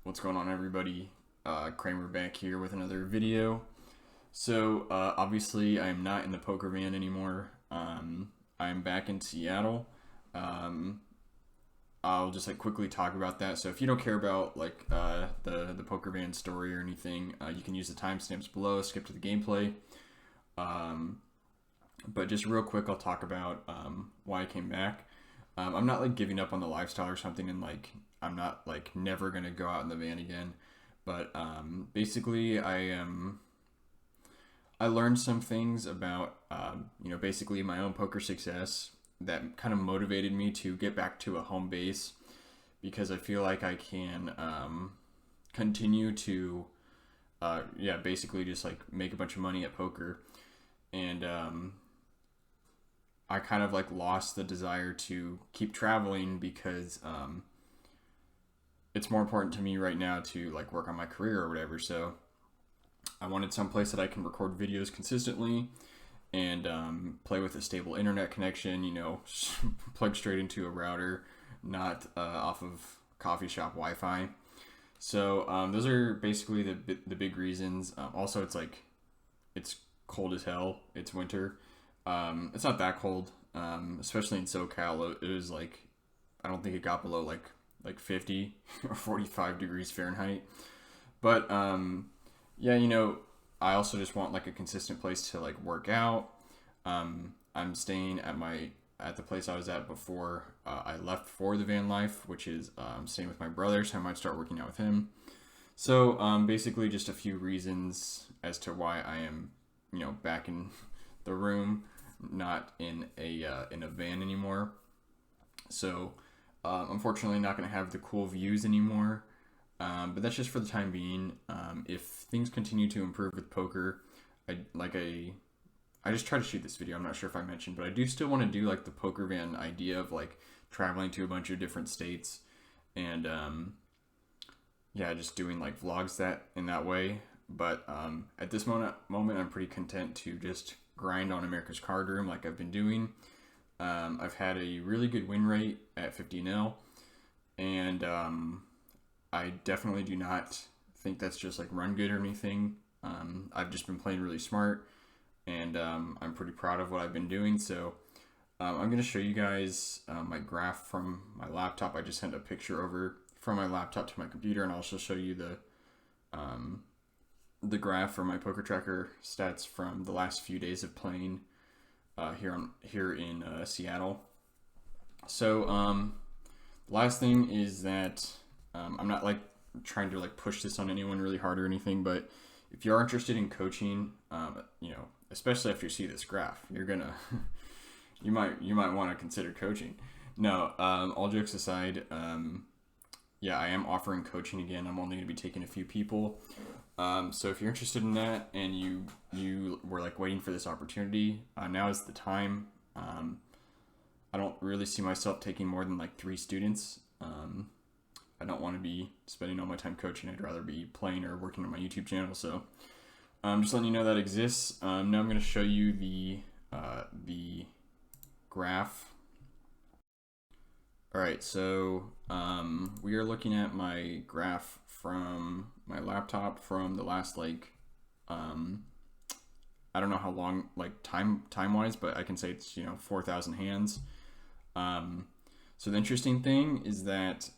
What's going on, everybody? Kramer back here with another video. So obviously I'm not in the poker van anymore. I'm back in Seattle. Um, I'll just quickly talk about that. So if you don't care about the poker van story or anything, you can use the timestamps below. Skip to the gameplay. Um, but just real quick, I'll talk about why I came back. I'm not giving up on the lifestyle or something, and I'm not never gonna go out in the van again. But basically, I learned some things about basically my own poker success that kind of motivated me to get back to a home base because I feel like I can continue to basically just make a bunch of money at poker. And I kind of lost the desire to keep traveling because it's more important to me right now to work on my career or whatever. So I wanted some place that I can record videos consistently and play with a stable internet connection. Plug straight into a router, not off of coffee shop Wi-Fi. So those are basically the big reasons. Also, it's cold as hell. It's winter. It's not that cold, especially in SoCal. It was I don't think it got below 50 or 45 degrees Fahrenheit. But yeah, I also just want a consistent place to work out. I'm staying at the place I was at before I left for the van life, which is staying with my brother, so I might start working out with him. So basically, just a few reasons as to why I am, back in the room, not in a van anymore. So unfortunately, not going to have the cool views anymore. But that's just for the time being. If things continue to improve with poker, I just try to shoot this video. I'm not sure if I mentioned, but I do still want to do the poker van idea of traveling to a bunch of different states and just doing vlogs that in that way. But at this moment, I'm pretty content to just grind on America's Card Room like I've been doing. I've had a really good win rate at 50-0, and I definitely do not think that's just run good or anything. I've just been playing really smart, and I'm pretty proud of what I've been doing. So I'm going to show you guys my graph from my laptop. I just sent a picture over from my laptop to my computer, and I'll also show you the graph for my poker tracker stats from the last few days of playing here in Seattle. So the last thing is that I'm not trying to push this on anyone really hard or anything, but if you are interested in coaching, especially after you see this graph, you're gonna you might want to consider coaching. No, all jokes aside, I am offering coaching again. I'm only going to be taking a few people. So if you're interested in that and you were waiting for this opportunity, now is the time. I don't really see myself taking more than 3 students. I don't want to be spending all my time coaching. I'd rather be playing or working on my YouTube channel. So just letting you know that exists. Now I'm going to show you the graph. All right, so we are looking at my graph from my laptop from the last I don't know how long time wise, but I can say it's 4,000 hands. So the interesting thing is that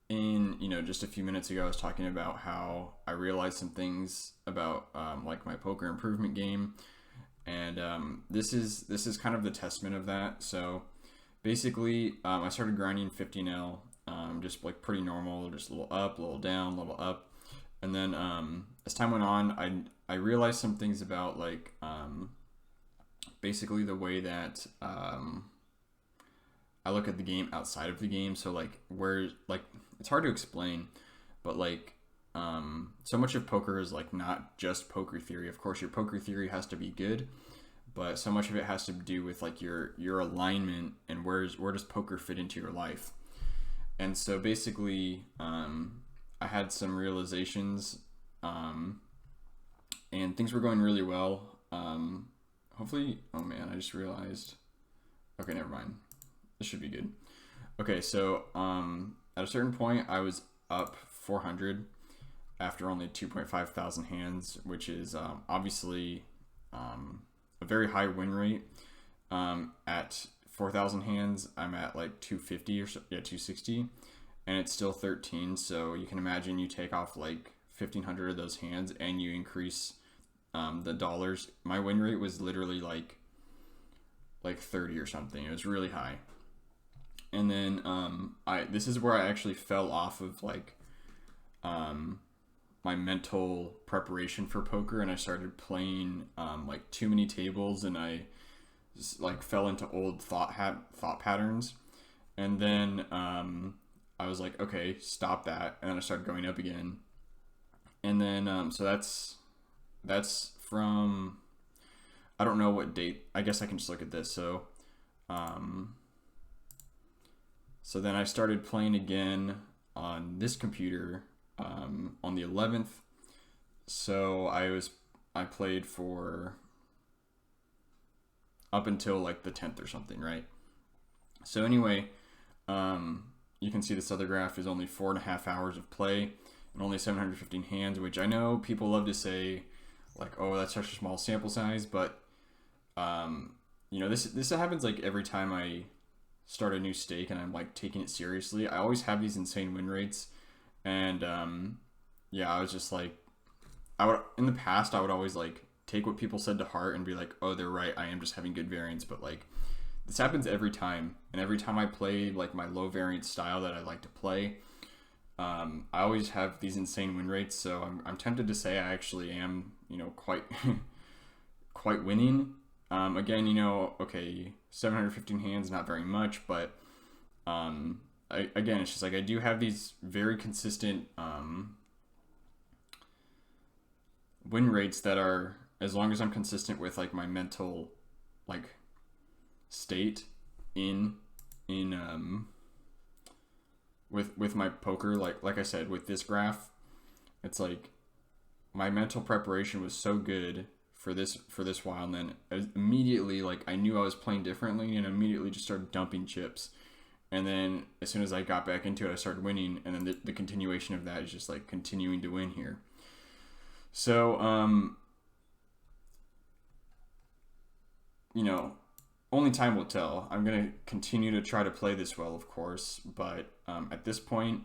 in just a few minutes ago I was talking about how I realized some things about my poker improvement game, and this is kind of the testament of that. So basically I started grinding 50-0, just pretty normal, just a little up, a little down, level up. And then as time went on, I realized some things about basically the way that I look at the game outside of the game. So where it's hard to explain, but so much of poker is not just poker theory. Of course, your poker theory has to be good, but so much of it has to do with your alignment and where does poker fit into your life. And so basically I had some realizations and things were going really well. Hopefully, oh man, I just realized, okay, never mind, this should be good. Okay, so at at a certain point, I was up 400 after only 2.5 thousand hands, which is obviously a very high win rate. At 4,000 hands, I'm at like 250 or so, yeah, 260, and it's still 13. So you can imagine you take off like 1,500 of those hands and you increase the dollars. My win rate was literally like 30 or something. It was really high. And then this is where I actually fell off of like my mental preparation for poker, and I started playing like too many tables, and I just, like, fell into old thought patterns. And then I was like, okay, stop that, and then I started going up again. And then so that's from, I don't know what date. I guess I can just look at this. So so then I started playing again on this computer on the 11th. So I played for up until like the 10th or something, right? So anyway, you can see this other graph is only 4.5 hours of play and only 715 hands, which I know people love to say like, oh, that's such a small sample size, but you know, this happens like every time I start a new stake and I'm like taking it seriously. I always have these insane win rates, and yeah, I was just like, in the past I would always like take what people said to heart and be like, oh, they're right, I am just having good variance. But like, this happens every time, and every time I play like my low variance style that I like to play, I always have these insane win rates. So I'm tempted to say I actually am, you know, quite quite winning. Again, you know, okay, 715 hands, not very much, but again, it's just like I do have these very consistent win rates that are, as long as I'm consistent with like my mental like state in with my poker, like I said, with this graph, it's like my mental preparation was so good for this while, and then immediately, like, I knew I was playing differently, and immediately just started dumping chips. And then as soon as I got back into it, I started winning, and then the continuation of that is just like continuing to win here. So you know, only time will tell. I'm gonna continue to try to play this well, of course, but at this point,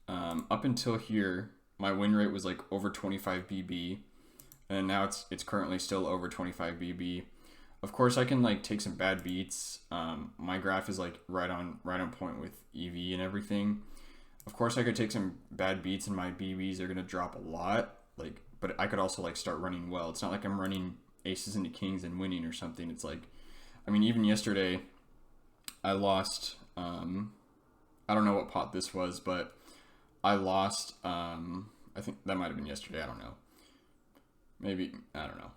up until here, my win rate was like over 25 BB, and now it's currently still over 25 BB. Of course, I can like take some bad beats. My graph is like right on point with EV and everything. Of course, I could take some bad beats, and my BBs are gonna drop a lot. Like, but I could also like start running well. It's not like I'm running aces into kings and winning or something. It's like, I mean, even yesterday, I lost. I don't know what pot this was, but I lost. I think that might have been yesterday. I don't know. Maybe, I don't know.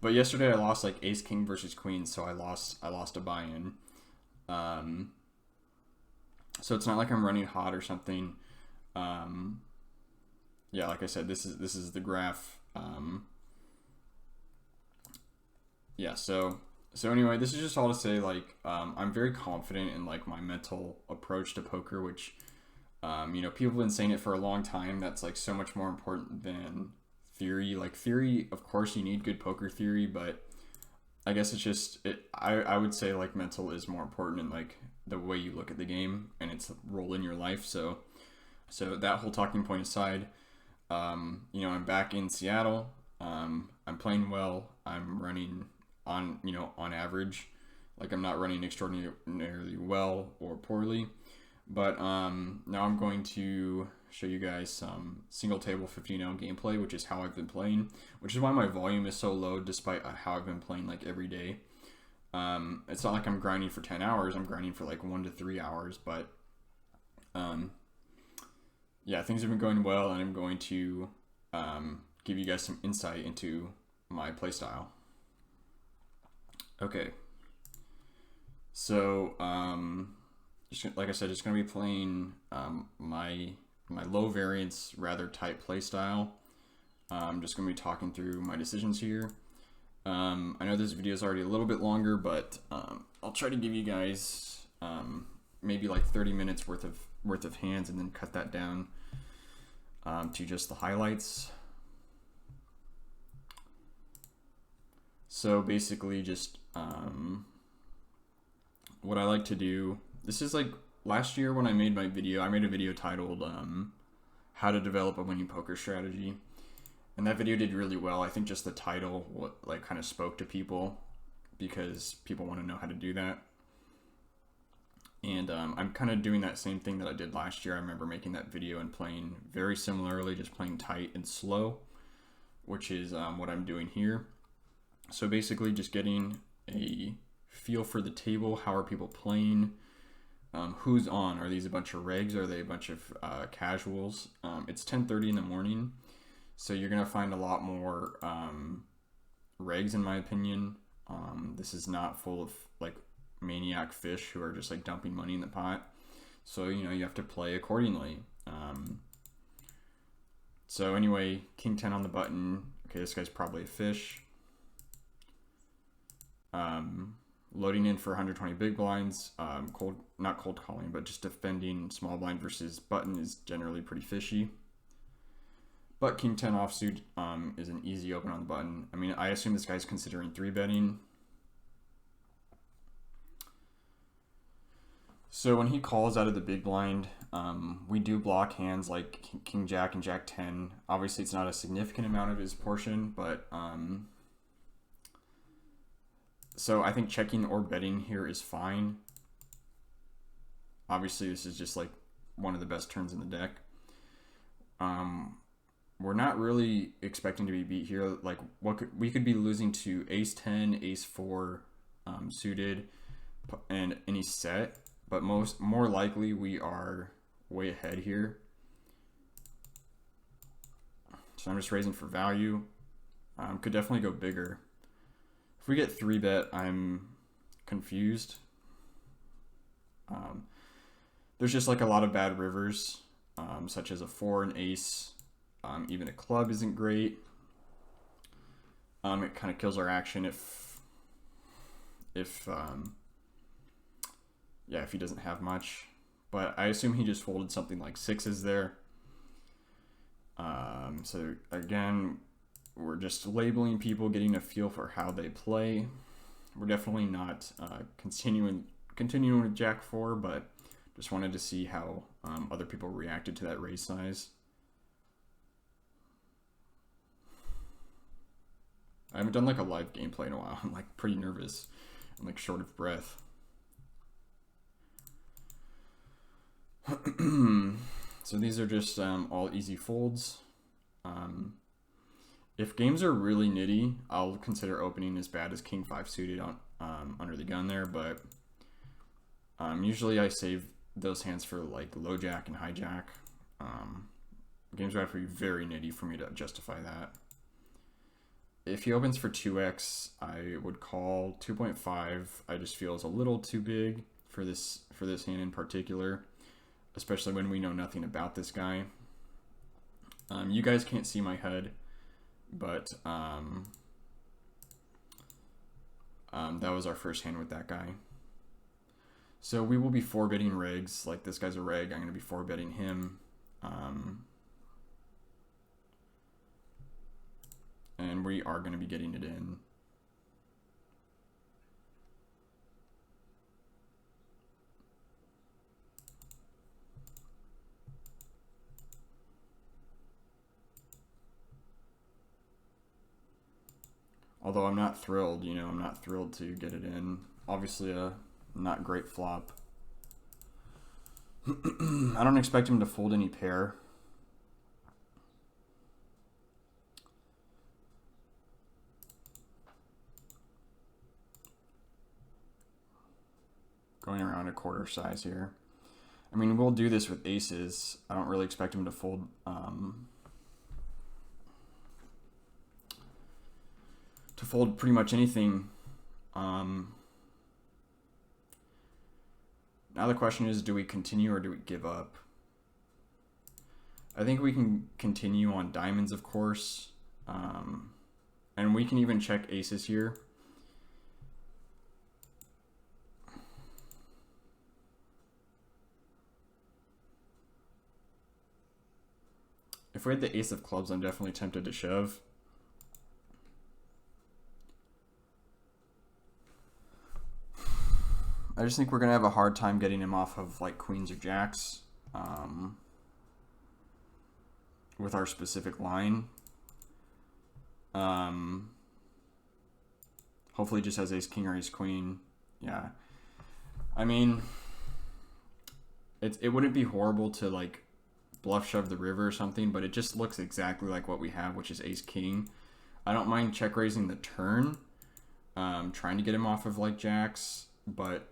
But yesterday I lost like ace king versus queen, so I lost a buy-in. So it's not like I'm running hot or something. Yeah, like I said, this is the graph. Yeah, so anyway, this is just all to say, like, I'm very confident in like my mental approach to poker, which you know, people have been saying it for a long time. That's like so much more important than theory. Like, theory, of course you need good poker theory, but I guess it's just I would say like mental is more important in like the way you look at the game and its role in your life. So that whole talking point aside, you know, I'm back in Seattle. I'm playing well. I'm running on, you know, on average. Like, I'm not running extraordinarily well or poorly, but now I'm going to show you guys some single table 15-0 gameplay, which is how I've been playing, which is why my volume is so low despite how I've been playing like every day. It's not like I'm grinding for 10 hours. I'm grinding for like 1 to 3 hours, but yeah, things have been going well, and I'm going to give you guys some insight into my playstyle. Okay, so just, like I said, just gonna be playing my low variance, rather tight play style. I'm just gonna be talking through my decisions here. I know this video is already a little bit longer, but I'll try to give you guys maybe like 30 minutes worth of hands, and then cut that down to just the highlights. So basically just what I like to do, this is like last year when I made my video, I made a video titled how to develop a winning poker strategy. And that video did really well. I think just the title like kind of spoke to people because people want to know how to do that. And I'm kind of doing that same thing that I did last year. I remember making that video and playing very similarly, just playing tight and slow, which is what I'm doing here. So basically just getting a feel for the table. How are people playing? Who's on? Are these a bunch of regs? Are they a bunch of casuals? It's 10:30 in the morning. So you're going to find a lot more regs, in my opinion. This is not full of like maniac fish who are just like dumping money in the pot. So, you know, you have to play accordingly. So anyway, king 10 on the button. Okay, this guy's probably a fish. Loading in for 120 big blinds. Not cold calling, but just defending small blind versus button is generally pretty fishy. But king 10 offsuit is an easy open on the button. I mean, I assume this guy's considering 3-betting. So when he calls out of the big blind, we do block hands like king jack and jack 10. Obviously, it's not a significant amount of his portion, but so I think checking or betting here is fine. Obviously, this is just like one of the best turns in the deck. We're not really expecting to be beat here. Like we could be losing to ace 10, ace 4 suited, and any set. But more likely we are way ahead here. So I'm just raising for value. Could definitely go bigger. If we get 3-bet, I'm confused. There's just like a lot of bad rivers, such as a 4, an ace, even a club isn't great. It kind of kills our action if he doesn't have much. But I assume he just folded something like 6s there. So again, we're just labeling people, getting a feel for how they play. We're definitely not continuing with jack 4, but just wanted to see how other people reacted to that raise size. I haven't done like a live gameplay in a while. I'm like pretty nervous. I'm like short of breath. So these are just all easy folds. If games are really nitty, I'll consider opening as bad as king 5 suited on under the gun there, but usually I save those hands for like low jack and high jack. Games would have to be very nitty for me to justify that. If he opens for 2x, I would call 2.5. I just feel it's a little too big for this hand in particular, especially when we know nothing about this guy. You guys can't see my head, but that was our first hand with that guy. So we will be 4-betting regs. Like this guy's a reg, I'm going to be 4-betting him. And we are going to be getting it in. Although I'm not thrilled, you know, I'm not thrilled to get it in. Obviously a not great flop. I don't expect him to fold any pair. Going around a quarter size here. I mean, we'll do this with aces. I don't really expect him to fold pretty much anything. Now the question is, do we continue or do we give up? I think we can continue on diamonds, of course. And we can even check aces here. If we had the ace of clubs, I'm definitely tempted to shove. I just think we're going to have a hard time getting him off of like queens or jacks with our specific line. Hopefully just has ace king or ace queen. Yeah. I mean, it wouldn't be horrible to like bluff shove the river or something, but it just looks exactly like what we have, which is ace king. I don't mind check raising the turn, trying to get him off of like jacks, but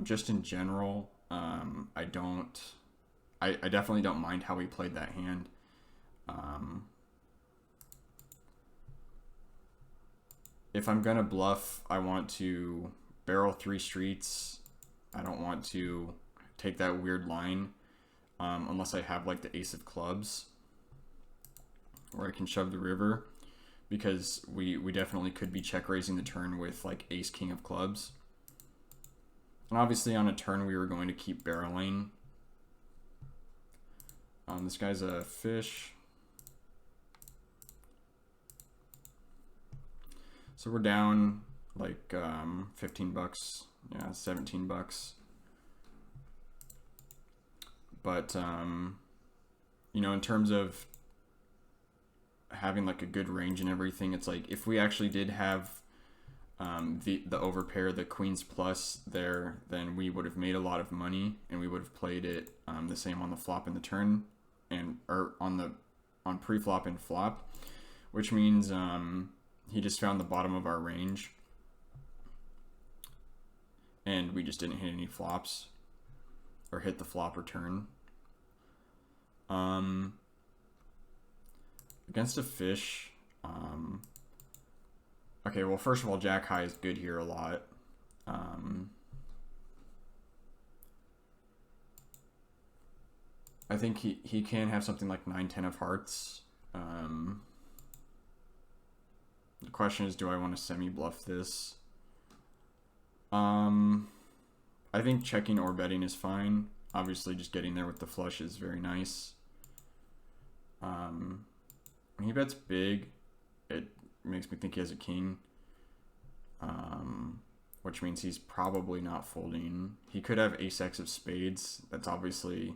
just in general, I definitely don't mind how he played that hand. If I'm gonna bluff, I want to barrel 3 streets. I don't want to take that weird line unless I have like the ace of clubs where I can shove the river, because we definitely could be check raising the turn with like ace king of clubs. And obviously on a turn we were going to keep barreling. This guy's a fish. So we're down like 15 bucks, yeah, 17 bucks. But, you know, in terms of having like a good range and everything, it's like if we actually did have the overpair, the queens plus there, then we would have made a lot of money and we would have played it the same on the flop and the turn, and or on pre-flop and flop, which means he just found the bottom of our range and we just didn't hit any flops or hit the flop or turn. Against a fish, okay, well, first of all, jack high is good here a lot. I think he can have something like 9-10 of hearts. The question is, do I want to semi-bluff this? I think checking or betting is fine. Obviously, just getting there with the flush is very nice. When he bets big, it makes me think he has a king, which means he's probably not folding. He could have ace-x of spades. That's obviously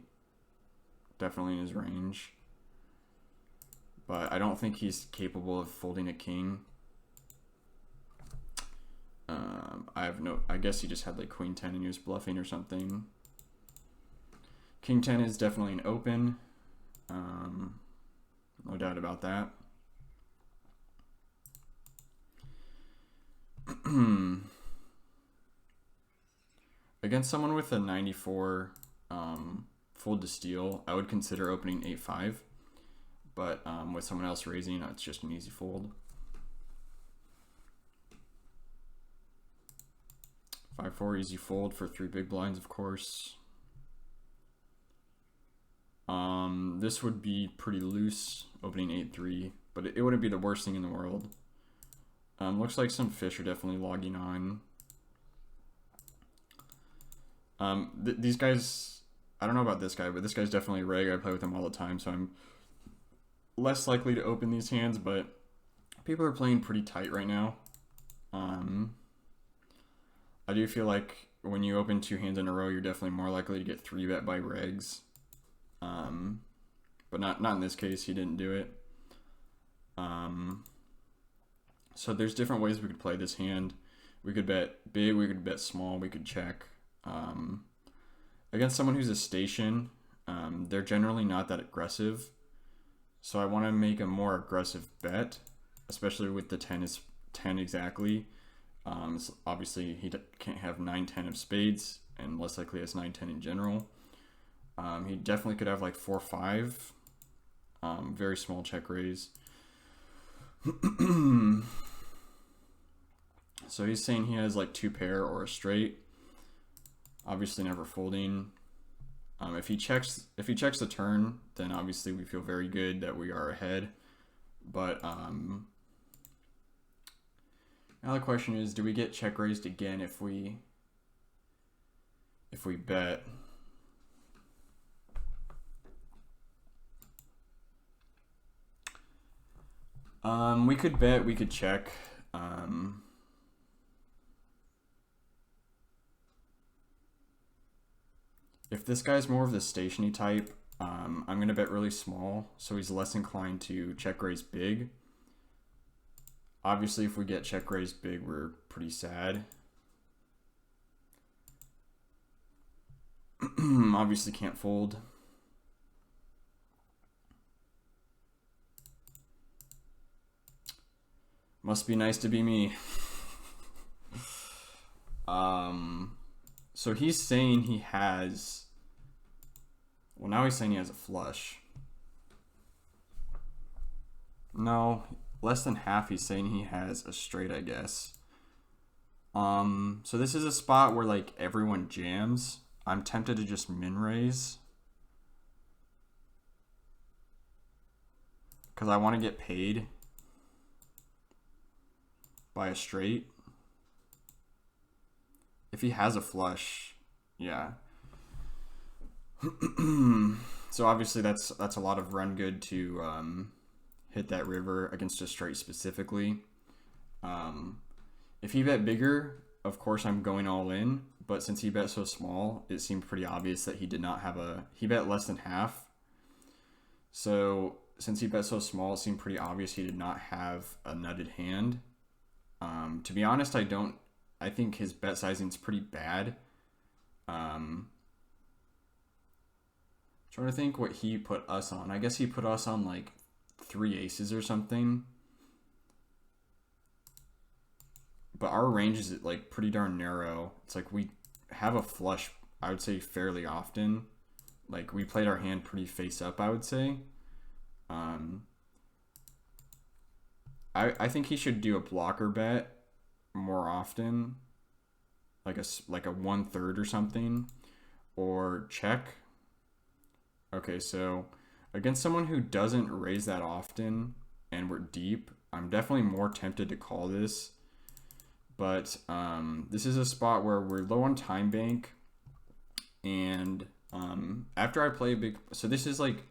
definitely in his range, but I don't think he's capable of folding a king. I guess he just had like queen 10 and he was bluffing or something. King 10 is definitely an open. No doubt about that. Against someone with a 94 fold to steal, I would consider opening 8-5, but with someone else raising, it's just an easy fold. 5-4 easy fold for 3 big blinds, of course. This would be pretty loose, opening 8-3, but it wouldn't be the worst thing in the world. Looks like some fish are definitely logging on. These guys, I don't know about this guy, but this guy's definitely a reg. I play with him all the time, so I'm less likely to open these hands, but people are playing pretty tight right now. I do feel like when you open 2 hands in a row, you're definitely more likely to get 3-bet by regs. But not in this case, he didn't do it. So there's different ways we could play this hand. We could bet big, we could bet small, we could check. Against someone who's a station, they're generally not that aggressive. So I want to make a more aggressive bet, especially with the 10 is 10 exactly. So obviously he can't have 9-10 of spades, and less likely has 9-10 in general. He definitely could have like 4-5. Very small check raise. So he's saying he has like 2 pair or a straight. Obviously never folding. If he checks the turn, then obviously we feel very good that we are ahead. But now the question is, do we get check raised again if we bet? We could bet, we could check. If this guy's more of the stationy type, I'm going to bet really small, so he's less inclined to check raise big. Obviously, if we get check raise big, we're pretty sad. Obviously can't fold. Must be nice to be me. So he's saying he has, well, now he's saying he has a flush. No, less than half he's saying he has a straight, I guess. So this is a spot where like everyone jams. I'm tempted to just min raise, because I want to get paid by a straight. If he has a flush, yeah. So obviously that's a lot of run good to hit that river against a straight specifically. If he bet bigger, of course I'm going all in, but since he bet so small, it seemed pretty obvious that he did not have he bet less than half. So since he bet so small, it seemed pretty obvious he did not have a nutted hand. To be honest, I think his bet sizing is pretty bad. Trying to think what he put us on. I guess he put us on like 3 aces or something. But our range is like pretty darn narrow. It's like we have a flush, I would say, fairly often. Like we played our hand pretty face up, I would say. I think he should do a blocker bet more often, like a 1/3 or something, or check. Okay, so against someone who doesn't raise that often and we're deep, I'm definitely more tempted to call this. But this is a spot where we're low on time bank, and after I play a big, so this is like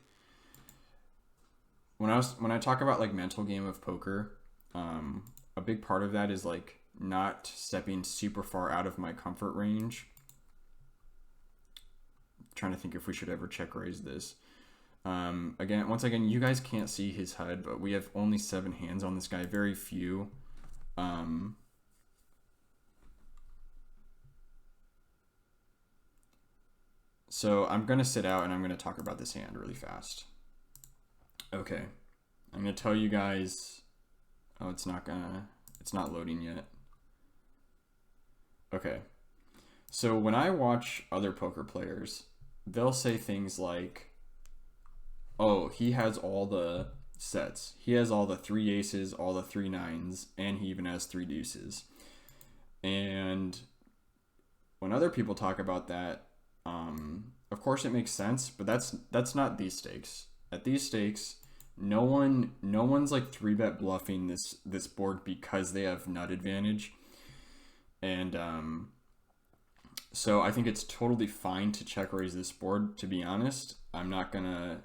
when I talk about like mental game of poker, a big part of that is like not stepping super far out of my comfort range. I'm trying to think if we should ever check raise this. Once again, you guys can't see his HUD, but we have only 7 hands on this guy, very few. So I'm going to sit out and I'm going to talk about this hand really fast. Okay. I'm going to tell you guys, oh, it's not loading yet. Okay. So when I watch other poker players, they'll say things like, oh, he has all the sets. He has all the 3 aces, all the 3 nines, and he even has 3 deuces. And when other people talk about that, of course it makes sense, but that's not these stakes. At these stakes, no one's like 3-bet bluffing this board because they have nut advantage. And so I think it's totally fine to check raise this board, to be honest. I'm not going to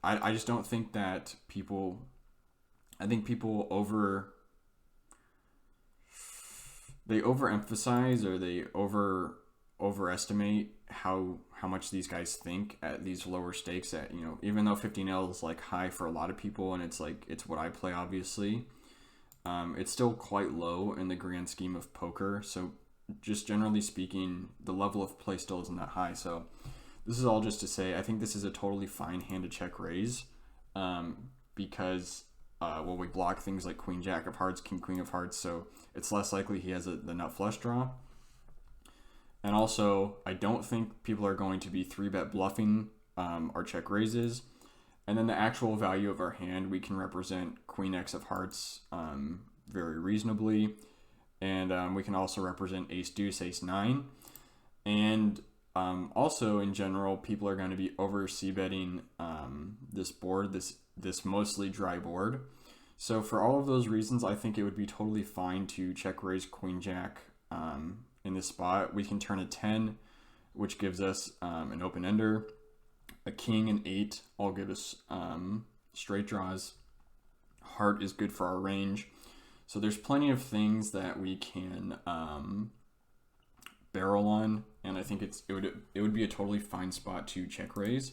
I just don't think that I think people overemphasize, or they overestimate how much these guys think at these lower stakes. At, you know, even though 15L is like high for a lot of people, and it's what I play, obviously, it's still quite low in the grand scheme of poker. So just generally speaking, the level of play still isn't that high. So this is all just to say, I think this is a totally fine hand to check raise, because we block things like queen jack of hearts, king queen of hearts, so it's less likely he has the nut flush draw. And also, I don't think people are going to be 3-bet bluffing our check raises. And then the actual value of our hand, we can represent queen x of hearts very reasonably. And we can also represent ace deuce, ace 9. And also, in general, people are going to be over c-betting this board, this mostly dry board. So for all of those reasons, I think it would be totally fine to check raise queen jack in this spot. We can turn a 10 which gives us an open ender. A king and 8 all give us straight draws. Heart is good for our range. So there's plenty of things that we can barrel on, and I think it would be a totally fine spot to check raise.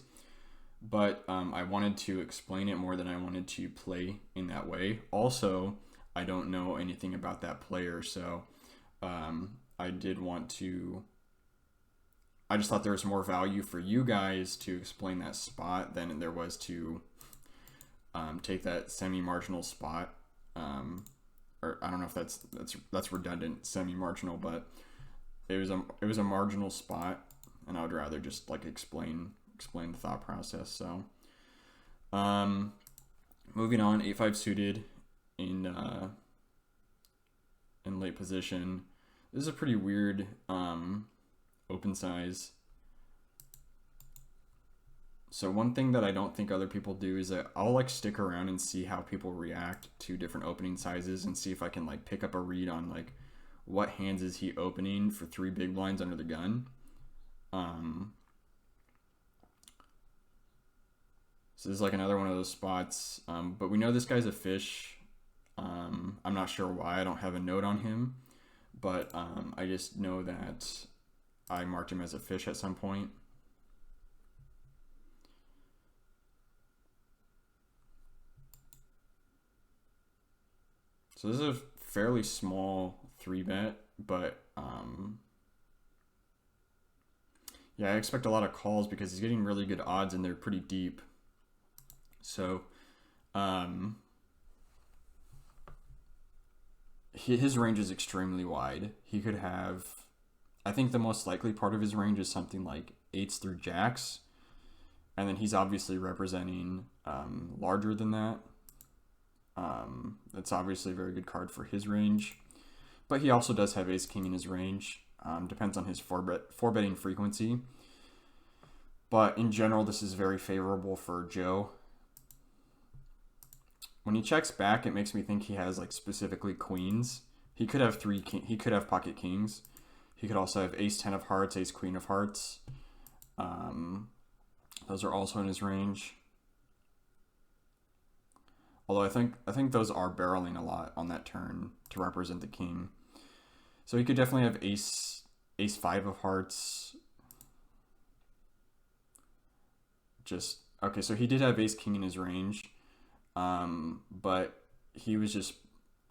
But I wanted to explain it more than I wanted to play in that way. Also, I don't know anything about that player, so I did want to. I just thought there was more value for you guys to explain that spot than there was to take that semi-marginal spot. Or I don't know if that's redundant, semi-marginal, but it was a marginal spot, and I would rather just like explain the thought process. So, moving on, 8-5 suited in late position. This is a pretty weird open size. So one thing that I don't think other people do is that I'll like stick around and see how people react to different opening sizes and see if I can like pick up a read on like what hands is he opening for 3 big blinds under the gun. So this is like another one of those spots, but we know this guy's a fish. I'm not sure why. I don't have a note on him, but I just know that I marked him as a fish at some point. So this is a fairly small 3-bet, but yeah, I expect a lot of calls because he's getting really good odds and they're pretty deep. So his range is extremely wide. He could have, I think the most likely part of his range is something like 8s through jacks, and then he's obviously representing larger than that. That's obviously a very good card for his range, but he also does have ace king in his range. Depends on his four betting frequency, but in general this is very favorable for Joe. When he checks back, it makes me think he has like specifically queens. He could have he could have pocket kings. He could also have ace 10 of hearts, ace queen of hearts. Those are also in his range. Although I think those are barreling a lot on that turn to represent the king. So he could definitely have ace 5 of hearts. Just okay, so he did have ace king in his range. But he was just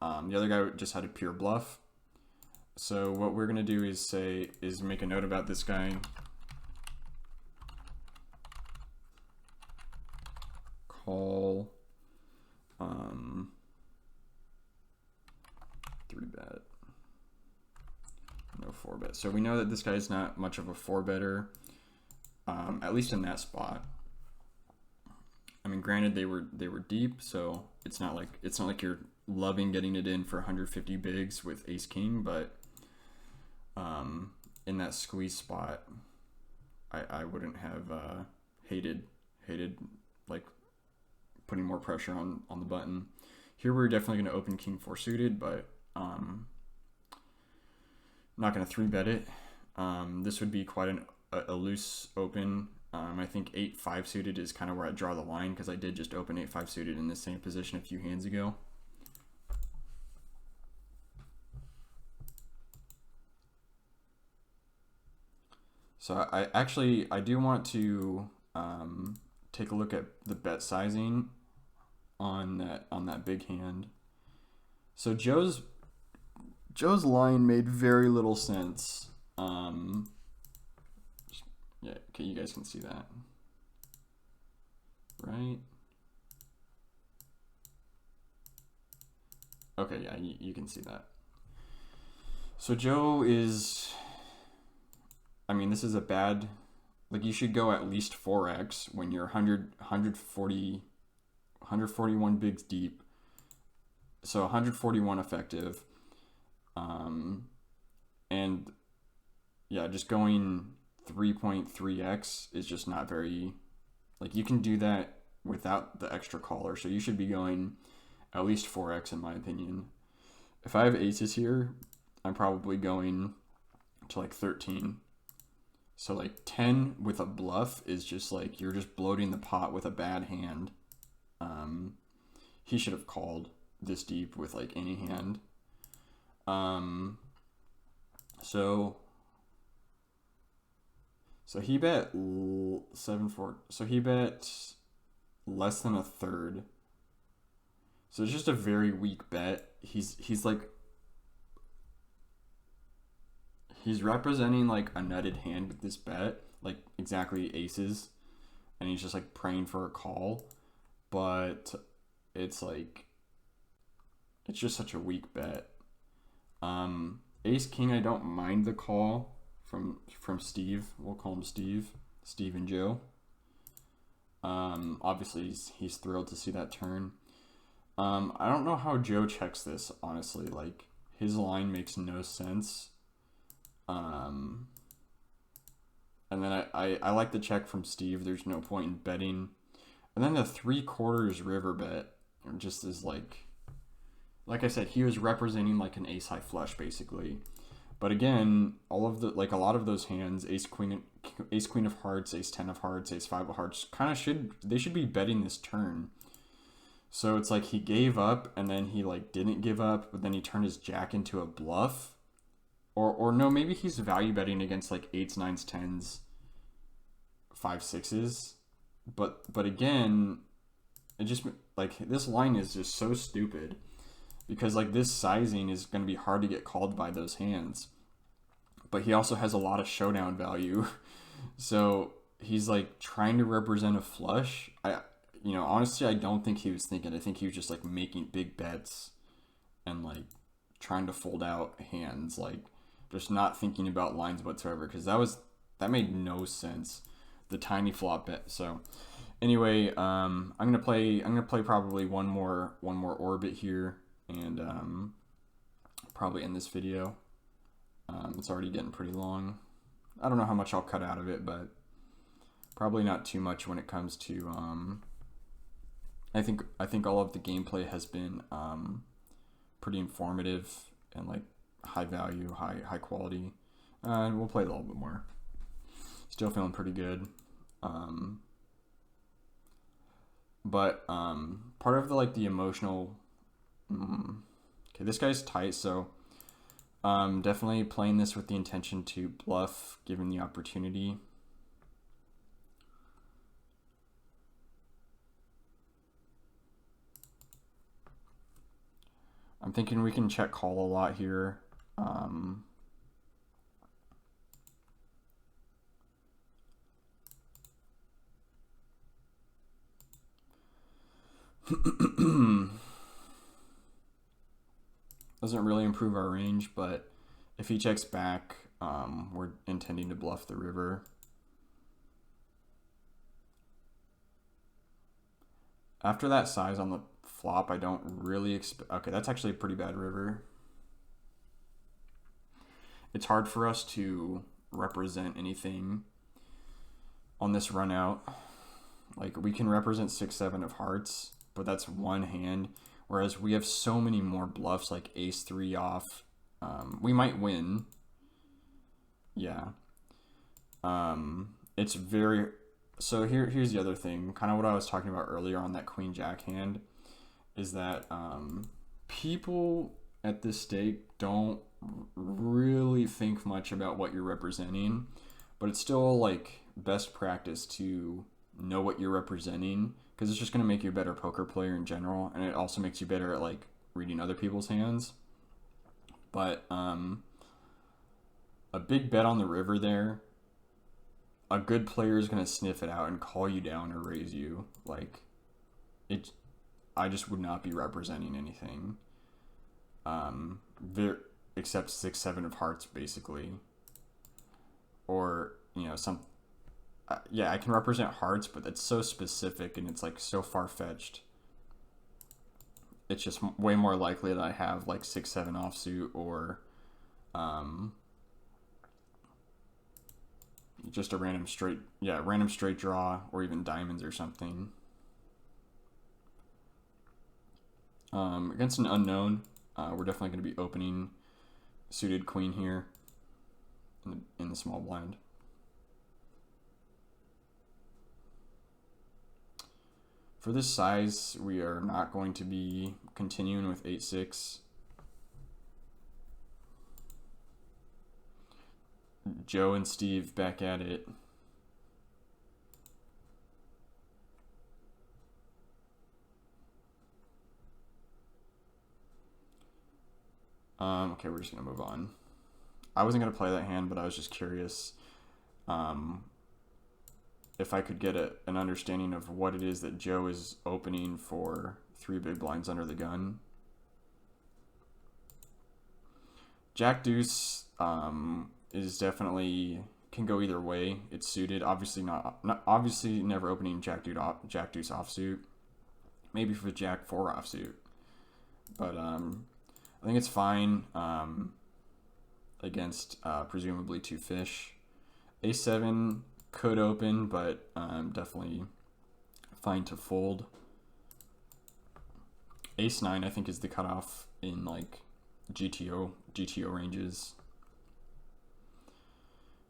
the other guy just had a pure bluff. So what we're gonna do is make a note about this guy. Call 3-bet, no 4-bet. So we know that this guy's not much of a 4-better, at least in that spot. I mean, granted they were deep, so it's not like you're loving getting it in for 150 bigs with ace king, but in that squeeze spot, I wouldn't have hated like putting more pressure on the button. Here we're definitely going to open king 4 suited, but not going to 3-bet it. This would be quite a loose open. I think 8-5 suited is kind of where I draw the line, because I did just open 8-5 suited in the same position a few hands ago. So I do want to take a look at the bet sizing on that big hand. So Joe's line made very little sense. Yeah, okay, you guys can see that, right? Okay, yeah, you can see that. So Joe is, I mean, this is a bad, like you should go at least 4x when you're 141 bigs deep. So 141 effective. And yeah, just going 3.3x is just not very, like you can do that without the extra caller. So you should be going at least 4x in my opinion. If I have aces here, I'm probably going to like 13. So like 10 with a bluff is just like you're just bloating the pot with a bad hand. He should have called this deep with like any hand. So he bet 7-4. So he bet less than a third. So it's just a very weak bet. He's like he's representing like a nutted hand with this bet, like exactly aces, and he's just like praying for a call, but it's like it's just such a weak bet. Ace King, I don't mind the call from Steve. We'll call him Steve and Joe. Obviously he's thrilled to see that turn. I don't know how Joe checks this, honestly. Like, his line makes no sense. And then I like the check from Steve. There's no point in betting. And then the 3/4 river bet just is like I said, he was representing like an ace high flush basically. But again, all of the like a lot of those hands, ace queen of hearts, ace 10 of hearts, ace 5 of hearts, kind of should be betting this turn. So it's like he gave up and then he like didn't give up, but then he turned his jack into a bluff. Or no, maybe he's value betting against like 8s, 9s, 10s, 5, 6s. But again, it just like this line is just so stupid because like this sizing is going to be hard to get called by those hands. But he also has a lot of showdown value. So he's like trying to represent a flush. Honestly, I don't think he was thinking. I think he was just like making big bets and like trying to fold out hands, like just not thinking about lines whatsoever, because that made no sense. The tiny flop bet. So anyway, I'm gonna play probably one more orbit here, and probably end this video. It's already getting pretty long. I don't know how much I'll cut out of it, but probably not too much when it comes to I think all of the gameplay has been pretty informative and like high value, high quality. And we'll play a little bit more. Still feeling pretty good. But part of the emotional. Okay, this guy's tight, so definitely playing this with the intention to bluff, given the opportunity. I'm thinking we can check call a lot here. Doesn't really improve our range, but if he checks back, we're intending to bluff the river. After that size on the flop, I don't really expect... Okay, that's actually a pretty bad river. It's hard for us to represent anything on this run out. Like, we can represent 6, 7 of hearts, but that's one hand. Whereas we have so many more bluffs, like ace 3 off. We might win. Yeah. It's very... So here's the other thing. Kind of what I was talking about earlier on that queen jack hand. Is that people at this stake don't really think much about what you're representing. But it's still like best practice to know what you're representing, because it's just going to make you a better poker player in general, and it also makes you better at like reading other people's hands. But a big bet on the river there, a good player is going to sniff it out and call you down or raise you. Like, I just would not be representing anything except 6, 7 of hearts basically, or some. Yeah, I can represent hearts, but it's so specific and it's like so far-fetched. It's just way more likely that I have like 6, 7 offsuit, or just a random straight draw, or even diamonds or something. Against an unknown, we're definitely going to be opening suited queen here in the small blind. For this size, we are not going to be continuing with 8-6. Joe and Steve back at it. Okay, we're just gonna move on. I wasn't gonna play that hand, but I was just curious if I could get an understanding of what it is that Joe is opening for 3 big blinds under the gun. Jack Deuce is definitely can go either way. It's suited. Obviously not obviously never opening Jack Deuce offsuit. Maybe for Jack 4 offsuit. But I think it's fine against presumably 2 fish. A7 could open, but definitely fine to fold. Ace-9 I think is the cutoff in like GTO ranges.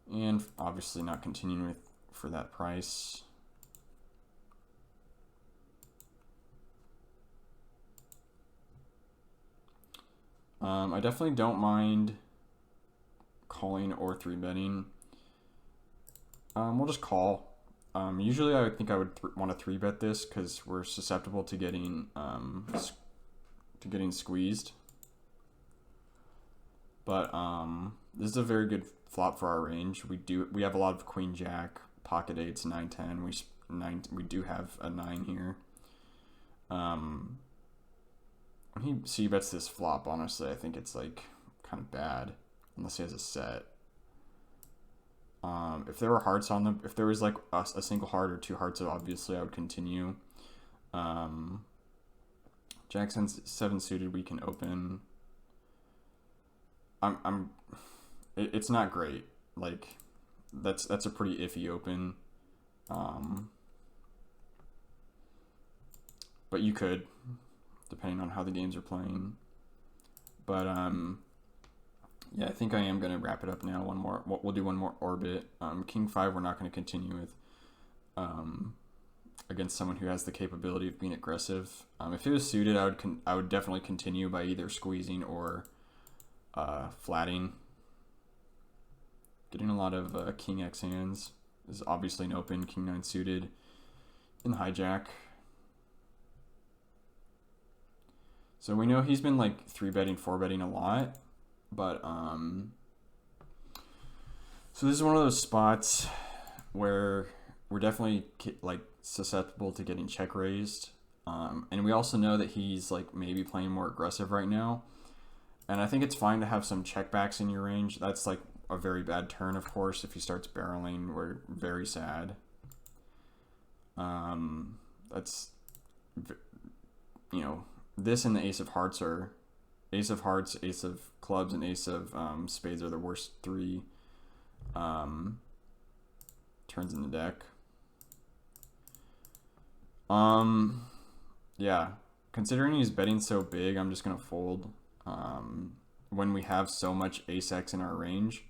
And obviously not continuing with for that price. I definitely don't mind calling or 3-betting. We'll just call. Usually I would think I would want to 3-bet this because we're susceptible to getting squeezed. But this is a very good flop for our range. We have a lot of Queen Jack, pocket 8s, 9-10. We do have a 9 here. When he c-bets this flop, honestly, I think it's like kind of bad unless he has a set. If there were hearts on them, if there was like a single heart or 2 hearts, obviously I would continue. Jack 7 suited, we can open. It's not great. Like that's a pretty iffy open. But you could, depending on how the games are playing. But yeah, I think I am gonna wrap it up now. We'll do one more orbit. King 5 we're not gonna continue with against someone who has the capability of being aggressive. If it was suited, I would definitely continue by either squeezing or flatting. Getting a lot of King X hands. This is obviously an open. King 9 suited in hijack. So we know he's been like 3-betting, 4-betting a lot, but so this is one of those spots where we're definitely like susceptible to getting check raised, and we also know that he's like maybe playing more aggressive right now, and I think it's fine to have some checkbacks in your range. That's like a very bad turn, of course. If he starts barreling, we're very sad. That's, you know, this and the Ace of Hearts are, Ace of Hearts, Ace of Clubs, and Ace of Spades are the worst 3 turns in the deck. Yeah, considering he's betting so big, I'm just gonna fold when we have so much Ace X in our range.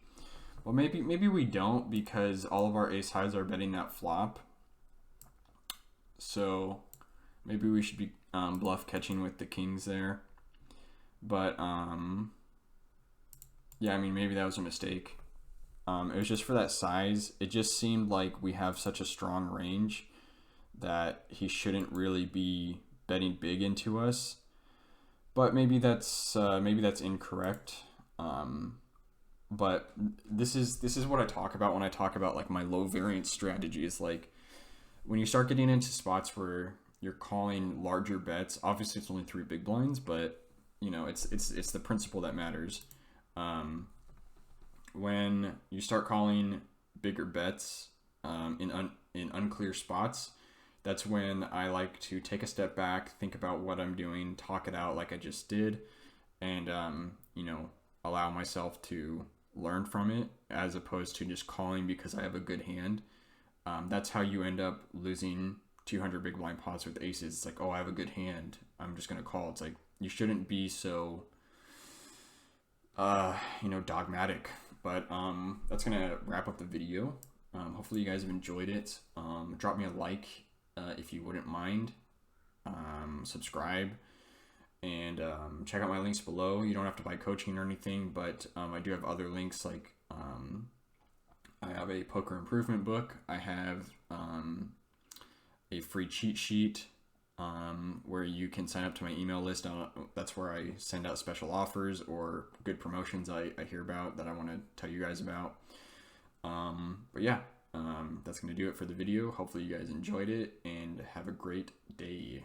Well, maybe we don't, because all of our ace highs are betting that flop. So maybe we should be bluff catching with the kings there. But yeah, I mean, maybe that was a mistake. It was just for that size. It just seemed like we have such a strong range that he shouldn't really be betting big into us. But maybe that's incorrect. But this is what I talk about when I talk about like my low variance strategies. Like when you start getting into spots where you're calling larger bets, obviously it's only 3 big blinds, but you know, it's the principle that matters. When you start calling bigger bets in unclear spots, that's when I like to take a step back, think about what I'm doing, talk it out like I just did, and you know, allow myself to learn from it, as opposed to just calling because I have a good hand. That's how you end up losing 200 big blind pots with aces. It's like, oh, I have a good hand, I'm just gonna call. It's like, you shouldn't be so you know, dogmatic. But that's gonna wrap up the video. Hopefully you guys have enjoyed it. Drop me a like if you wouldn't mind. subscribe, and check out my links below. You don't have to buy coaching or anything, but I do have other links, like I have a poker improvement book. I have a free cheat sheet where you can sign up to my email list. That's where I send out special offers or good promotions I hear about that I want to tell you guys about. But yeah, that's going to do it for the video. Hopefully you guys enjoyed it, and have a great day.